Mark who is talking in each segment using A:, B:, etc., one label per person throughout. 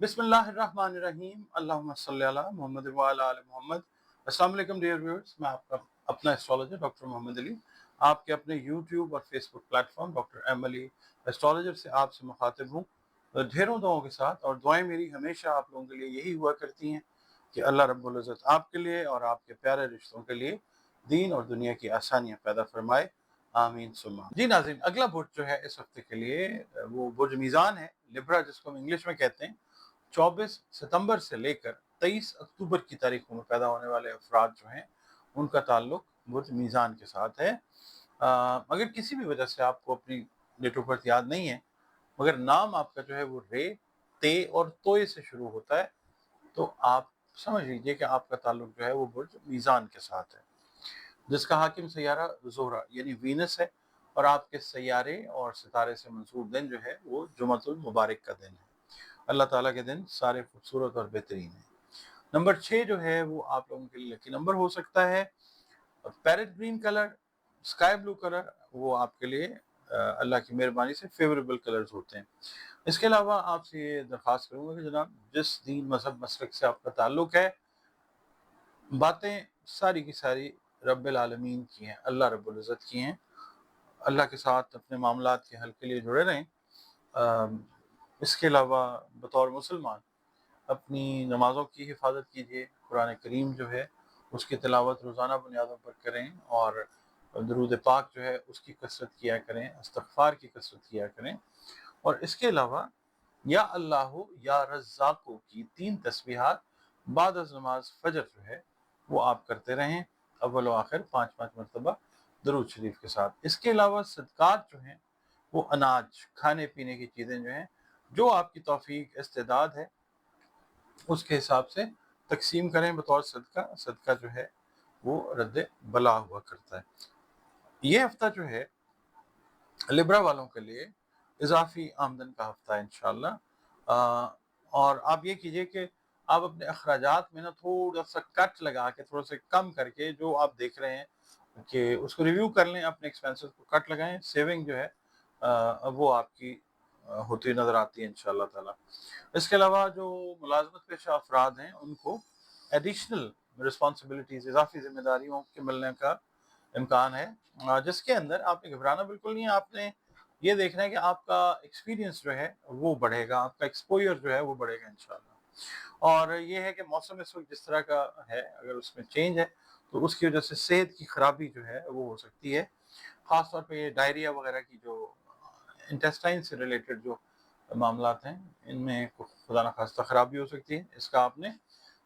A: बिस्मिल्लाहिर्रहमानिर्रहीम अल्लाहुम्मा सल्ली अला मोहम्मद व अला आलि मोहम्मद। अस्सलाम वालेकुम डियर व्यूअर्स, मैं आपका अपना एस्ट्रोलॉजर डॉक्टर मोहम्मद अली आपके अपने यूट्यूब और Facebook platform doctor M Ali astrologer से आपसे मुखातिब हूँ ढेरों दुआओं के साथ। और दुआएं मेरी हमेशा आप लोगों के लिए यही हुआ करती हैं कि अल्लाह रब्बुल इज़्ज़त आपके लिए और आपके प्यारे रिश्तों के लिए दीन और दुनिया की आसानियाँ पैदा फरमाए, आमीन सुम्मा। जी नाज़रीन, अगला बुर्ज जो है इस हफ्ते के लिए वो बुर्ज मीज़ान है, लिब्रा जिसको हम इंग्लिश में कहते हैं। 24 सितंबर से लेकर 23 अक्टूबर की तारीखों में पैदा होने वाले अफराद जो हैं उनका ताल्लुक बुर्ज मीज़ान के साथ है। अगर किसी भी वजह से आपको अपनी डेट ऑफ बर्थ याद नहीं है मगर नाम आपका जो है वो रे, ते और तोए से शुरू होता है, तो आप समझ लीजिए कि आपका ताल्लुक जो है वो बुर्ज मीज़ान के साथ है, जिसका हाकिम सैयारा ज़ोहरा यानी वीनस है। और आपके सैयारे और सितारे से मंसूब दिन जो है वो जुमतुल मुबारक का दिन है। अल्लाह ताला के दिन सारे खूबसूरत और बेहतरीन हैं। नंबर 6 जो है वो आप लोगों के लिए लकी नंबर हो सकता है। Parrot green colour, sky blue colour वो आपके लिए अल्लाह की मेहरबानी से फेवरेबल कलर्स होते हैं। इसके अलावा आपसे ये दरख्वास्त करूँगा कि जनाब जिस दीन मजहब मसलक से आपका ताल्लुक है, बातें सारी की सारी रब्बिल आलमीन की हैं, अल्लाह रब्बुल इज़्ज़त की हैं। अल्लाह के साथ अपने मामलात के हल के लिए जुड़े रहें। इसके अलावा बतौर मुसलमान अपनी नमाज़ों की हिफाजत कीजिए, कुरान करीम जो है उसकी तिलावत रोज़ाना बुनियादों पर करें और दरूद पाक जो है उसकी कसरत किया करें, इस्तग़फ़ार की कसरत किया करें। और इसके अलावा या अल्लाहु या रज़्ज़ाक़ु की 3 तस्बीहात बाद अज़ नमाज फ़जर जो है वो आप करते रहें, अव्वल व आखिर 5-5 मरतबा दरूद शरीफ के साथ। इसके अलावा सदक़ात जो हैं वो अनाज, खाने पीने की चीज़ें जो हैं, जो आपकी तौफ़ीक इस्तेदाद है उसके हिसाब से तक़सीम करें बतौर सदका। सदका जो है वो रद्द बला हुआ करता है। ये हफ्ता जो है लिब्रा वालों के लिए इजाफी आमदन का हफ्ता है इंशाअल्लाह। और आप ये कीजिए कि आप अपने अखराजात में ना थोड़ा सा कट लगा के, थोड़ा सा कम करके जो आप देख रहे हैं कि उसको रिव्यू कर लें, अपने एक्सपेंसेस को कट लगाएं। सेविंग जो है वो आपकी होती नज़र आती है इंशाअल्लाह ताला। इसके अलावा जो मुलाजमत पेशा अफराद हैं उनको एडिशनल रिस्पॉन्सिबिलिटीज़, इजाफी जिम्मेदारियों के मिलने का इम्कान है, जिसके अंदर आपने घबराना बिल्कुल नहीं है। आपने ये देखना है कि आपका एक्सपीरियंस जो है वो बढ़ेगा, आपका एक्सपोजर जो है वो बढ़ेगा इंशाल्लाह। और ये है कि मौसम इस वक्त जिस तरह का है, अगर उसमें चेंज है तो उसकी वजह से सेहत की खराबी जो है वो हो सकती है। ख़ास तौर पे ये डायरिया वगैरह की जो इंटेस्टाइन से रिलेटेड जो मामलात हैं, इनमें खुदा न खास्ता खराबी हो सकती है। इसका आपने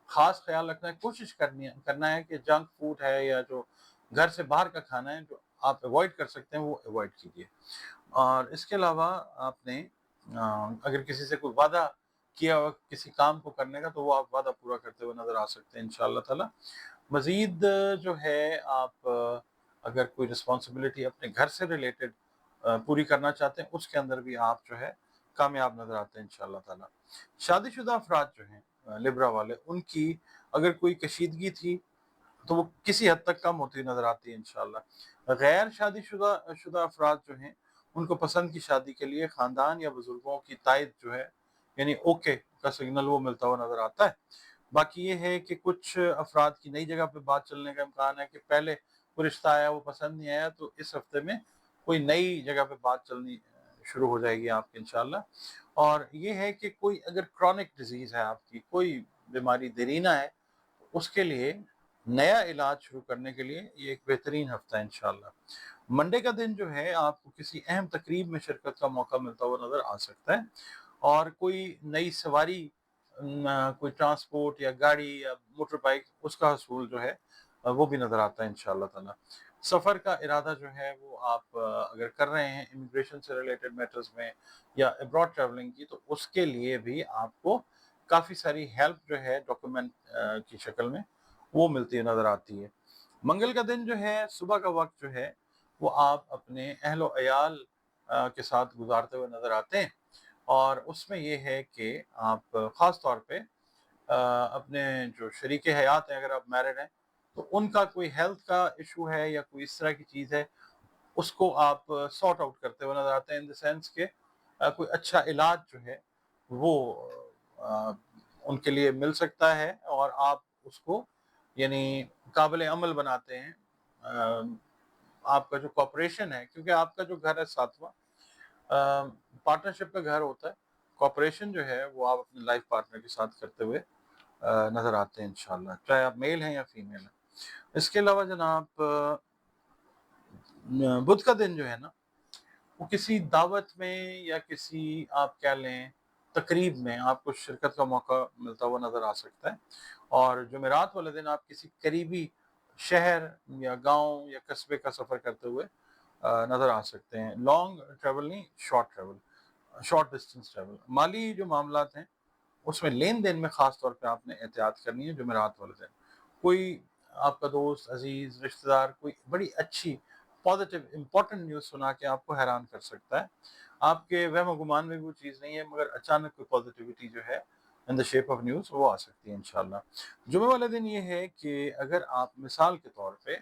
A: खास ख्याल रखना है। कोशिश करना है कि जंक फूड है या जो घर से बाहर का खाना है जो आप अवॉइड कर सकते हैं वो अवॉइड कीजिए। और इसके अलावा आपने अगर किसी से कोई वादा किया हुआ किसी काम को करने का, तो वो आप वादा पूरा करते हुए नज़र आ सकते हैं इंशाअल्लाह ताला। मज़ीद जो है आप अगर कोई रिस्पॉन्सिबिलिटी अपने घर से रिलेटेड पूरी करना चाहते हैं, उसके अंदर भी आप जो है कामयाब नज़र आते हैं इंशाअल्लाह ताला। शादीशुदा अफराद जो हैं लिब्रा वाले, उनकी अगर कोई कशीदगी थी तो वो किसी हद तक कम होती नज़र आती है इंशाअल्लाह। गैर शादीशुदा शुदा अफराद जो हैं उनको पसंद की शादी के लिए ख़ानदान या बुज़ुर्गों की तायद जो है यानी ओके का सिग्नल वो मिलता हुआ नज़र आता है। बाकी ये है कि कुछ अफराद की नई जगह पे बात चलने का इम्कान है कि पहले कोई रिश्ता आया वो पसंद नहीं आया, तो इस हफ्ते में कोई नई जगह पे बात चलनी शुरू हो जाएगी आपकी इंशाअल्लाह। और ये है कि कोई अगर क्रॉनिक डिजीज़ है, आपकी कोई बीमारी देरीना है, उसके लिए नया इलाज शुरू करने के लिए ये एक बेहतरीन हफ्ता है इंशाअल्लाह। मंडे का दिन जो है आपको किसी अहम तकरीब में शिरकत का मौका मिलता हुआ नज़र आ सकता है। और कोई नई सवारी, कोई ट्रांसपोर्ट या गाड़ी या मोटर बाइक, उसका हसूल जो है वो भी नज़र आता है इंशाअल्लाह ताला। सफ़र का इरादा जो है वो आप अगर कर रहे हैं इमिग्रेशन से रिलेटेड मैटर्स में या अब्रॉड ट्रैवलिंग की, तो उसके लिए भी आपको काफ़ी सारी हेल्प जो है डॉक्यूमेंट की शक्ल में वो मिलती नज़र आती है। मंगल का दिन जो है सुबह का वक्त जो है वो आप अपने अहलो अयाल के साथ गुजारते हुए नज़र आते हैं। और उसमें ये है कि आप ख़ास तौर पे अपने जो शरीके हयात हैं, अगर आप मैरिड हैं तो उनका कोई हेल्थ का इशू है या कोई इस तरह की चीज़ है, उसको आप सॉर्ट आउट करते हुए नज़र आते हैं, इन द सेंस के कोई अच्छा इलाज जो है वो ان کے لیے مل سکتا ہے اور آپ اس کو یعنی قابل عمل بناتے ہیں. آپ کا جو کوپریشن ہے، کیونکہ آپ کا جو گھر ہے ساتواں پارٹنرشپ کا گھر ہوتا ہے، کوپریشن جو ہے وہ آپ اپنے لائف پارٹنر کے ساتھ کرتے ہوئے نظر آتے ہیں انشاءاللہ، چاہے آپ میل ہیں یا فیمیل ہیں. اس کے علاوہ جناب بدھ کا دن جو ہے نا، وہ کسی دعوت میں یا کسی آپ کہہ لیں تقریب میں آپ کو شرکت کا موقع ملتا ہوا نظر آ سکتا ہے. اور جمعرات والے دن آپ کسی قریبی شہر یا گاؤں یا قصبے کا سفر کرتے ہوئے نظر آ سکتے ہیں. لانگ ٹریول نہیں، short travel, short distance travel. مالی جو معاملات ہیں اس میں لین دین میں خاص طور پہ آپ نے احتیاط کرنی ہے جمعرات والے دن. کوئی آپ کا دوست، عزیز، رشتہ دار کوئی بڑی اچھی پازیٹیو امپورٹنٹ نیوز سنا کے آپ کو حیران کر سکتا ہے. آپ کے وہم و گمان میں وہ چیز نہیں ہے، مگر اچانک کوئی پازیٹیوٹی جو ہے ان دا شیپ آف نیوز وہ آ سکتی ہے انشاءاللہ. جمعہ والے دن یہ ہے کہ اگر آپ مثال کے طور پہ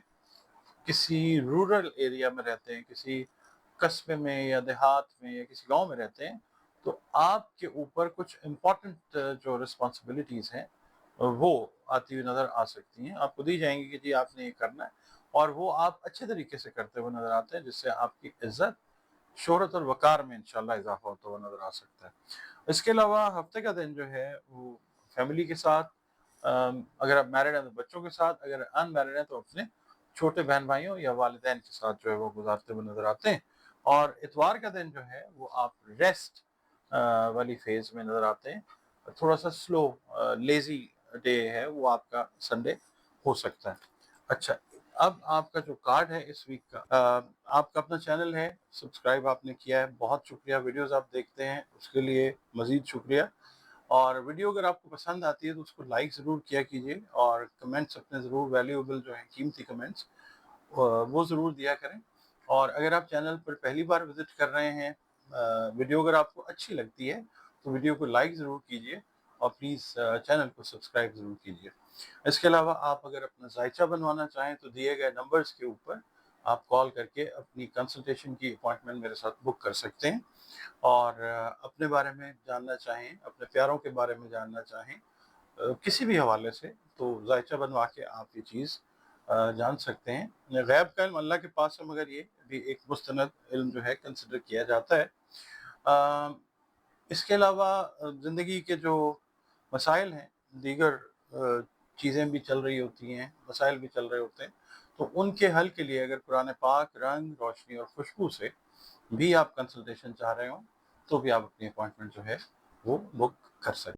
A: کسی رورل ایریا میں رہتے ہیں، کسی قصبے میں یا دیہات میں یا کسی گاؤں میں رہتے ہیں، تو آپ کے اوپر کچھ امپورٹنٹ جو رسپانسبلٹیز ہیں وہ آتی ہوئی نظر آ سکتی ہیں. آپ کو دی جائیں گی کہ جی آپ نے یہ کرنا ہے، اور وہ آپ اچھے طریقے سے کرتے ہوئے نظر آتے ہیں، جس سے آپ کی عزت، شہرت اور وقار میں انشاءاللہ اضافہ ہوتا ہوا نظر آ سکتا ہے. اس کے علاوہ ہفتے کا دن جو ہے وہ فیملی کے ساتھ، اگر آپ میرڈ ہیں تو بچوں کے ساتھ، اگر ان میرڈ ہیں تو اپنے چھوٹے بہن بھائیوں یا والدین کے ساتھ جو ہے وہ گزارتے ہوئے نظر آتے ہیں. اور اتوار کا دن جو ہے وہ آپ ریسٹ والی فیز میں نظر آتے ہیں. تھوڑا سا سلو لیزی ڈے ہے وہ آپ کا سنڈے ہو سکتا ہے. اچھا، اب آپ کا جو کارڈ ہے اس ویک کا، آپ کا اپنا چینل ہے، سبسکرائب آپ نے کیا ہے، بہت شکریہ. ویڈیوز آپ دیکھتے ہیں اس کے لیے مزید شکریہ. اور ویڈیو اگر آپ کو پسند آتی ہے تو اس کو لائک ضرور کیا کیجیے، اور کمنٹس اپنے ضرور ویلیوبل جو ہیں قیمتی کمنٹس وہ ضرور دیا کریں. اور اگر آپ چینل پر پہلی بار وزٹ کر رہے ہیں، ویڈیو اگر آپ کو اچھی لگتی ہے تو ویڈیو کو لائک ضرور کیجیے، اور پلیز چینل کو سبسکرائب ضرور کیجیے. اس کے علاوہ آپ اگر اپنا ذائچہ بنوانا چاہیں تو دیے گئے نمبرز کے اوپر آپ کال کر کے اپنی کنسلٹیشن کی اپوائنٹمنٹ میرے ساتھ بک کر سکتے ہیں. اور اپنے بارے میں جاننا چاہیں، اپنے پیاروں کے بارے میں جاننا چاہیں کسی بھی حوالے سے، تو ذائچہ بنوا کے آپ یہ چیز جان سکتے ہیں. غیب کا علم اللہ کے پاس ہے، مگر یہ بھی ایک مستند علم جو ہے کنسیڈر کیا جاتا ہے. اس کے علاوہ زندگی کے جو مسائل ہیں، دیگر چیزیں بھی چل رہی ہوتی ہیں، مسائل بھی چل رہے ہوتے ہیں، تو ان کے حل کے لیے اگر قرآن پاک رنگ، روشنی اور خوشبو سے بھی آپ کنسلٹیشن چاہ رہے ہوں تو بھی آپ اپنی اپوائنٹمنٹ جو ہے وہ بک کر سکتے ہیں.